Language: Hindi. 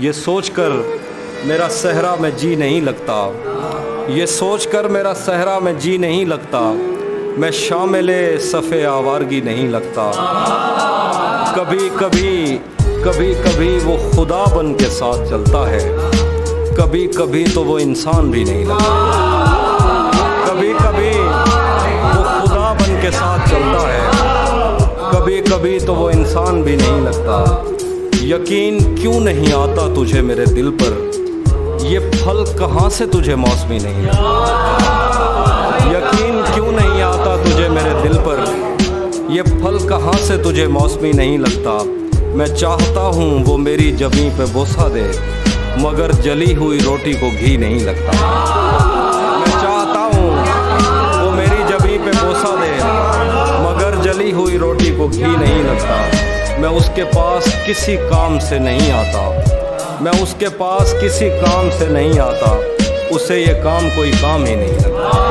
ये सोचकर मेरा सहरा में जी नहीं लगता, ये सोचकर मेरा सहरा में जी नहीं लगता, मैं शामिले सफ़े आवारगी नहीं लगता। कभी कभी कभी कभी वो खुदा बन के साथ चलता है, कभी कभी तो वो इंसान भी नहीं लगता। कभी कभी वो खुदा बन के साथ चलता है, कभी कभी तो वो इंसान भी नहीं लगता। यकीन क्यों नहीं आता तुझे मेरे दिल पर, ये फल कहाँ से तुझे मौसमी नहीं लगता। यकीन क्यों नहीं आता तुझे मेरे दिल पर, ये फल कहाँ से तुझे मौसमी नहीं लगता। मैं चाहता हूँ वो मेरी जबीं पे बोसा दे, मगर जली हुई रोटी को घी नहीं लगता। मैं चाहता हूँ वो मेरी जबीं पे बोसा दे, मगर जली हुई रोटी को घी नहीं लगता। मैं उसके पास किसी काम से नहीं आता, मैं उसके पास किसी काम से नहीं आता, उसे ये काम कोई काम ही नहीं लगता।